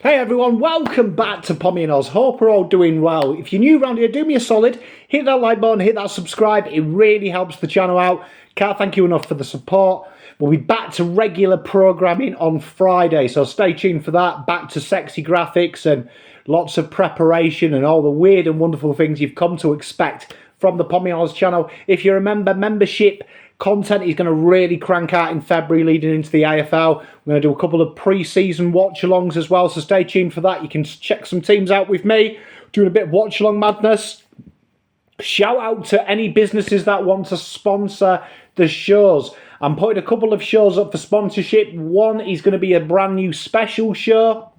Hey everyone, welcome back to Pommy and Oz. Hope we're all doing well. If you're new around here, do me a solid, hit that like button, hit that subscribe. It really helps the channel out. Can't thank you enough for the support. We'll be back to regular programming on Friday, so stay tuned for that. Back to sexy graphics and lots of preparation and all the weird and wonderful things you've come to expect from the Pommy and Oz channel. If you remember, membership content is going to really crank out in February leading into the AFL. We're going to do a couple of pre-season watch-alongs as well, so stay tuned for that. You can check some teams out with me, doing a bit of watch-along madness. Shout out to any businesses that want to sponsor the shows. I'm putting a couple of shows up for sponsorship. One is going to be a brand new special show,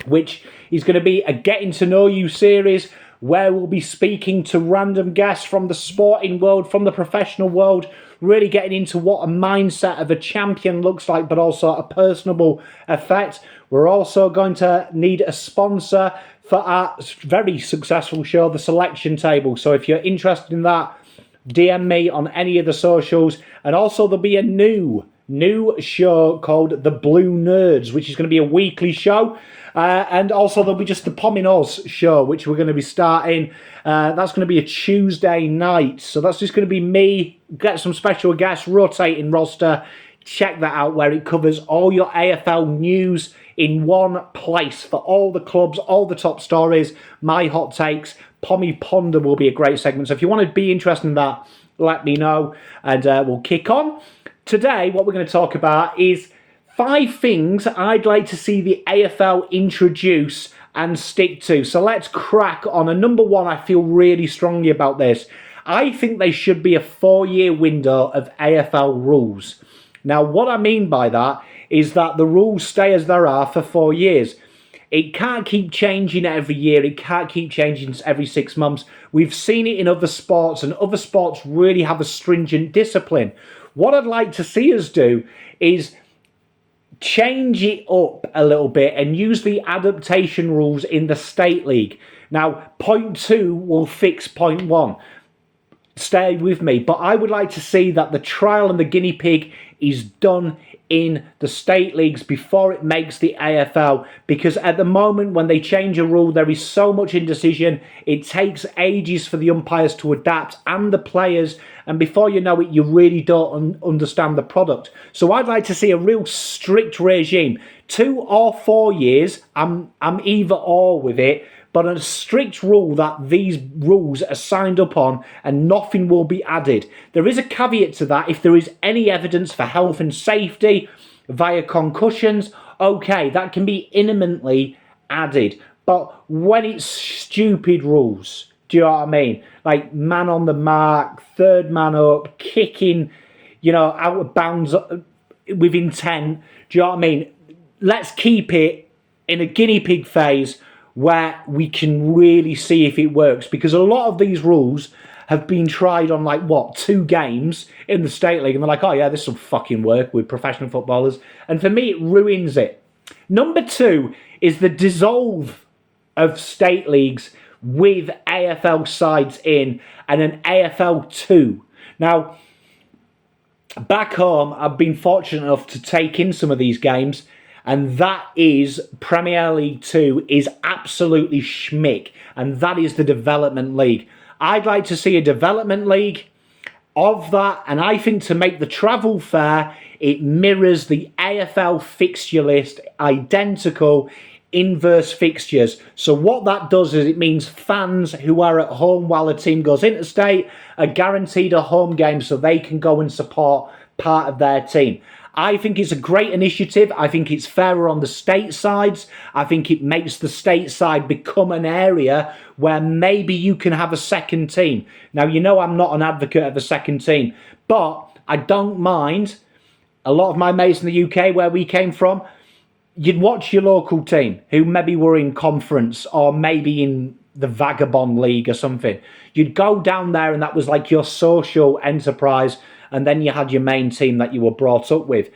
which is going to be a Getting to Know You series, where we'll be speaking to random guests from the sporting world, from the professional world, really getting into what a mindset of a champion looks like, but also a personable effect. We're also going to need a sponsor for our very successful show, The Selection Table. So if you're interested in that, DM me on any of the socials. And also there'll be a new show called The Blue Nerds, which is going to be a weekly show. And also there'll be just the Pommy and Oz show, which we're going to be starting. That's going to be a Tuesday night. So that's just going to be me, get some special guests, rotating roster. Check that out, where it covers all your AFL news in one place for all the clubs, all the top stories, my hot takes. Pommy Ponder will be a great segment. So if you want to be interested in that, let me know. And we'll kick on. Today, what we're going to talk about is 5 things I'd like to see the AFL introduce and stick to. So let's crack on. And number one, I feel really strongly about this. I think they should be a 4-year window of AFL rules. Now, what I mean by that is that the rules stay as they are for 4 years. It can't keep changing every year. It can't keep changing every 6 months. We've seen it in other sports, and other sports really have a stringent discipline. What I'd like to see us do is change it up a little bit and use the adaptation rules in the State League. Now, point 2 will fix point 1. Stay with me. But I would like to see that the trial and the guinea pig is done in the State Leagues before it makes the AFL, because at the moment when they change a rule, there is so much indecision. It takes ages for the umpires to adapt and the players, and before you know it, you really don't understand the product. So I'd like to see a real strict regime. 2 or 4 years, I'm either or with it, but a strict rule that these rules are signed up on and nothing will be added. There is a caveat to that. If there is any evidence for health and safety via concussions, okay, that can be imminently added. But when it's stupid rules, do you know what I mean? Like man on the mark, third man up, kicking, out of bounds with intent, do you know what I mean? Let's keep it in a guinea pig phase where we can really see if it works, because a lot of these rules have been tried on 2 games in the State League, and they're like, oh yeah, this will fucking work with professional footballers. And for me, it ruins it. Number 2 is the dissolve of State Leagues with AFL sides in and an AFL 2. Now, back home, I've been fortunate enough to take in some of these games, and that is Premier League 2 is absolutely schmick, and that is the Development League. I'd like to see a Development League of that, and I think to make the travel fair, it mirrors the AFL fixture list, identical inverse fixtures. So what that does is it means fans who are at home while a team goes interstate are guaranteed a home game so they can go and support part of their team. I think it's a great initiative. I think it's fairer on the state sides. I think it makes the state side become an area where maybe you can have a second team. Now, I'm not an advocate of a second team, but I don't mind. A lot of my mates in the UK, where we came from, you'd watch your local team who maybe were in conference or maybe in the Vagabond League or something. You'd go down there and that was like your social enterprise, and then you had your main team that you were brought up with.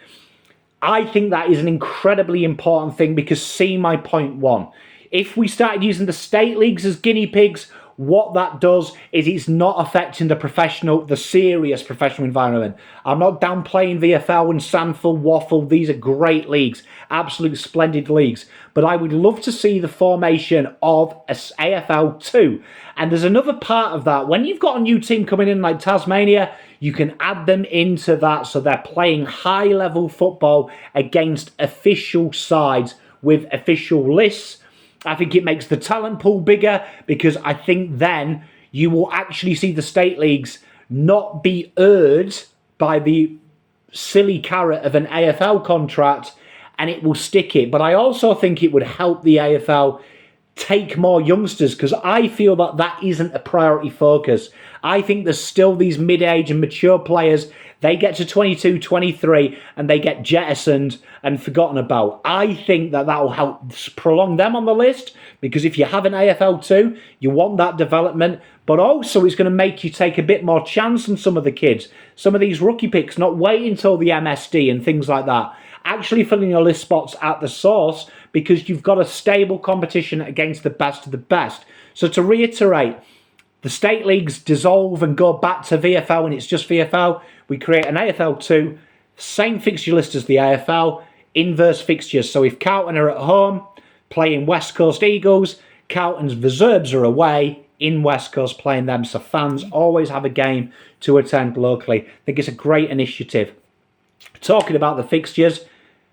I think that is an incredibly important thing, because see my point 1. If we started using the State Leagues as guinea pigs, what that does is it's not affecting the serious professional environment. I'm not downplaying VFL and Sandford, Waffle. These are great leagues, absolute splendid leagues. But I would love to see the formation of a AFL 2. And there's another part of that. When you've got a new team coming in like Tasmania, you can add them into that so they're playing high-level football against official sides with official lists. I think it makes the talent pool bigger, because I think then you will actually see the state leagues not be urged by the silly carrot of an AFL contract, and it will stick it. But I also think it would help the AFL take more youngsters, because I feel that that isn't a priority focus. I think there's still these mid-age and mature players. They get to 22, 23, and they get jettisoned and forgotten about. I think that will help prolong them on the list, because if you have an AFL 2, you want that development, but also it's going to make you take a bit more chance on some of the kids. Some of these rookie picks, not waiting until the MSD and things like that. Actually filling your list spots at the source, because you've got a stable competition against the best of the best. So to reiterate, the state leagues dissolve and go back to VFL, and it's just VFL. We create an AFL 2, same fixture list as the AFL, inverse fixtures. So if Carlton are at home playing West Coast Eagles, Carlton's reserves are away in West Coast playing them. So fans always have a game to attend locally. I think it's a great initiative. Talking about the fixtures,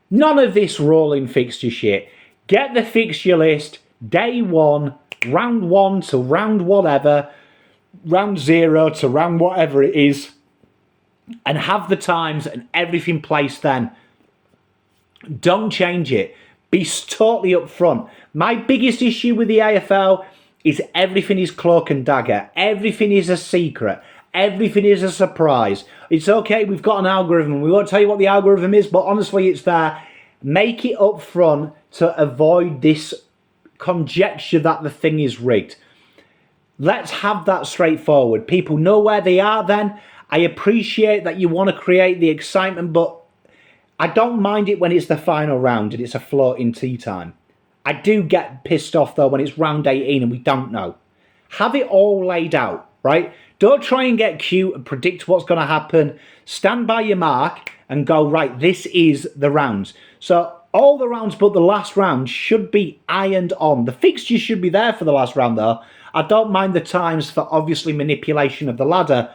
none of this rolling fixture shit. Get the fixture list day 1, round 1 to round whatever, round 0 to round whatever it is, and have the times and everything placed then. Don't change it. Be totally upfront. My biggest issue with the AFL is everything is cloak and dagger. Everything is a secret. Everything is a surprise. It's okay, we've got an algorithm. We won't tell you what the algorithm is, but honestly, it's there. Make it up front to avoid this conjecture that the thing is rigged. Let's have that straightforward. People know where they are then. I appreciate that you want to create the excitement, but I don't mind it when it's the final round and it's a floating tea time. I do get pissed off though when it's round 18 and we don't know. Have it all laid out, right? Don't try and get cute and predict what's going to happen. Stand by your mark and go, right, this is the rounds. So all the rounds but the last round should be ironed on. The fixtures should be there for the last round though. I don't mind the times for obviously manipulation of the ladder,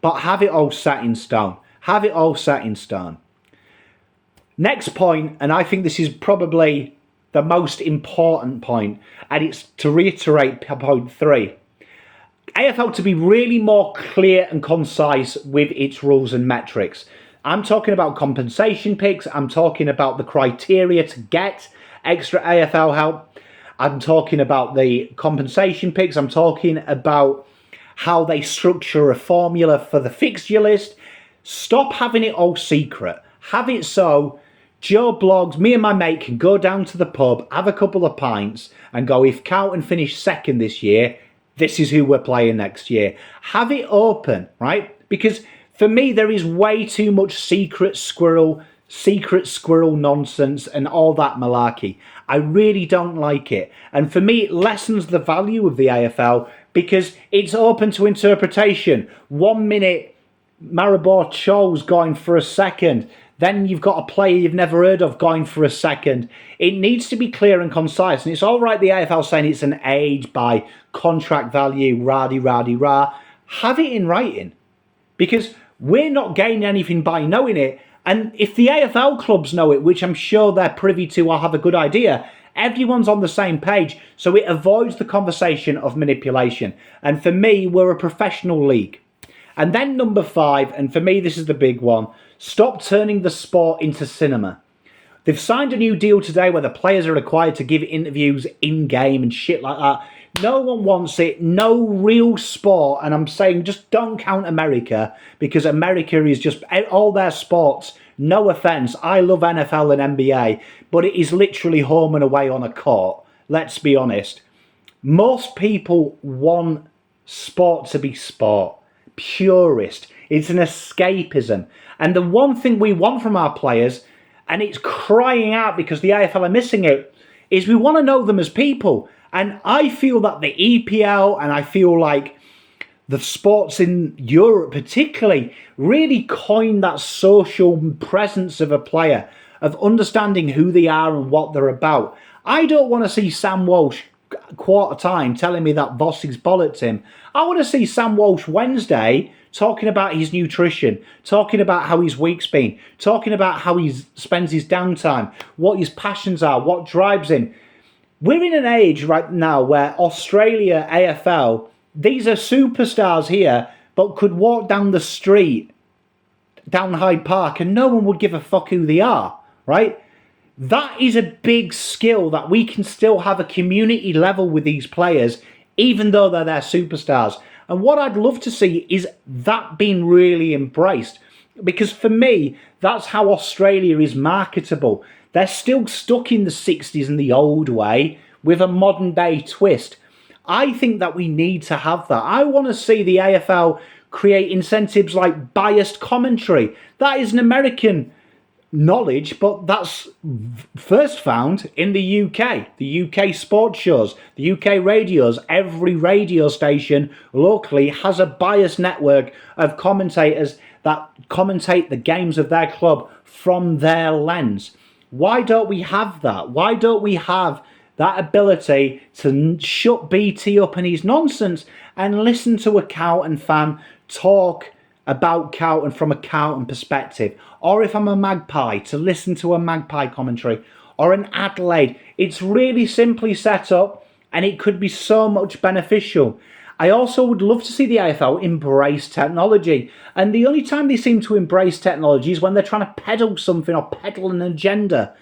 but have it all set in stone. Have it all set in stone. Next point, and I think this is probably the most important point, and it's to reiterate point 3. AFL to be really more clear and concise with its rules and metrics. I'm talking about compensation picks. I'm talking about the criteria to get extra AFL help. I'm talking about the compensation picks. I'm talking about how they structure a formula for the fixture list. Stop having it all secret. Have it so Joe Blogs, me and my mate can go down to the pub, have a couple of pints and go, if Carlton finish second this year, this is who we're playing next year. Have it open, right? Because for me, there is way too much secret squirrel nonsense and all that malarkey. I really don't like it. And for me, it lessens the value of the AFL because it's open to interpretation. 1 minute, Maribor Cho's going for a second. Then you've got a player you've never heard of going for a second. It needs to be clear and concise. And it's all right the AFL saying it's an age by contract value, rah-de-rah-de-rah. Have it in writing. Because we're not gaining anything by knowing it. And if the AFL clubs know it, which I'm sure they're privy to or have a good idea, everyone's on the same page. So it avoids the conversation of manipulation. And for me, we're a professional league. And then number 5, and for me this is the big one, stop turning the sport into cinema. They've signed a new deal today where the players are required to give interviews in-game and shit like that. No one wants it. No real sport. And I'm saying just don't count America because America is just all their sports. No offence. I love NFL and NBA, but it is literally home and away on a court. Let's be honest. Most people want sport to be sport. Purist. It's an escapism. And the one thing we want from our players, and it's crying out because the AFL are missing it, is we want to know them as people. And I feel that the EPL, and I feel like the sports in Europe particularly, really coined that social presence of a player, of understanding who they are and what they're about. I don't want to see Sam Walsh quarter time telling me that Vossi's bollocked him. I want to see Sam Walsh Wednesday talking about his nutrition, talking about how his week's been, talking about how he spends his downtime, what his passions are, what drives him. We're in an age right now where Australia, AFL, these are superstars here, but could walk down the street, down Hyde Park, and no one would give a fuck who they are, right? That is a big skill, that we can still have a community level with these players, even though they're their superstars. And what I'd love to see is that being really embraced. Because for me, that's how Australia is marketable. They're still stuck in the 60s and the old way with a modern day twist. I think that we need to have that. I want to see the AFL create incentives like biased commentary. That is an American knowledge, but that's first found in the UK. The UK sports shows, the UK radios, every radio station locally has a biased network of commentators that commentate the games of their club from their lens. Why don't we have that? Why don't we have that ability to shut BT up and his nonsense and listen to a Carlton fan talk about Carlton from a Carlton perspective? Or if I'm a Magpie, to listen to a Magpie commentary, or an Adelaide. It's really simply set up and it could be so much beneficial. I also would love to see the AFL embrace technology. And the only time they seem to embrace technology is when they're trying to peddle something or peddle an agenda.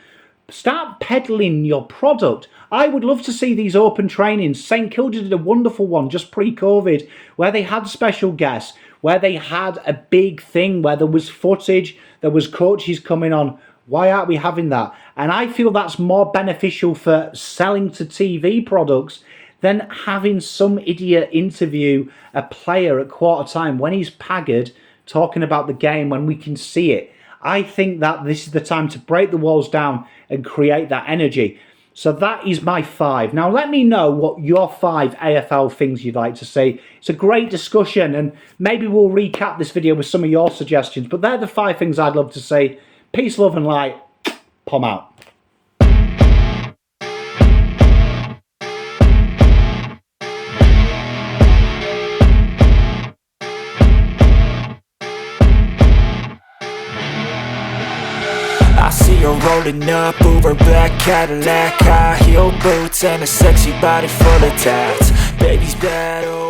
Start peddling your product. I would love to see these open trainings. St Kilda did a wonderful one just pre-COVID where they had special guests, where they had a big thing, where there was footage, there was coaches coming on. Why aren't we having that? And I feel that's more beneficial for selling to TV products than having some idiot interview a player at quarter time when he's pagged talking about the game when we can see it. I think that this is the time to break the walls down and create that energy. So that is my 5. Now let me know what your 5 AFL things you'd like to see. It's a great discussion, and maybe we'll recap this video with some of your suggestions, but they're the 5 things I'd love to see. Peace, love and light. Pom out. You're rolling up, Uber black Cadillac, high heel boots and a sexy body full of tats. Baby's bad.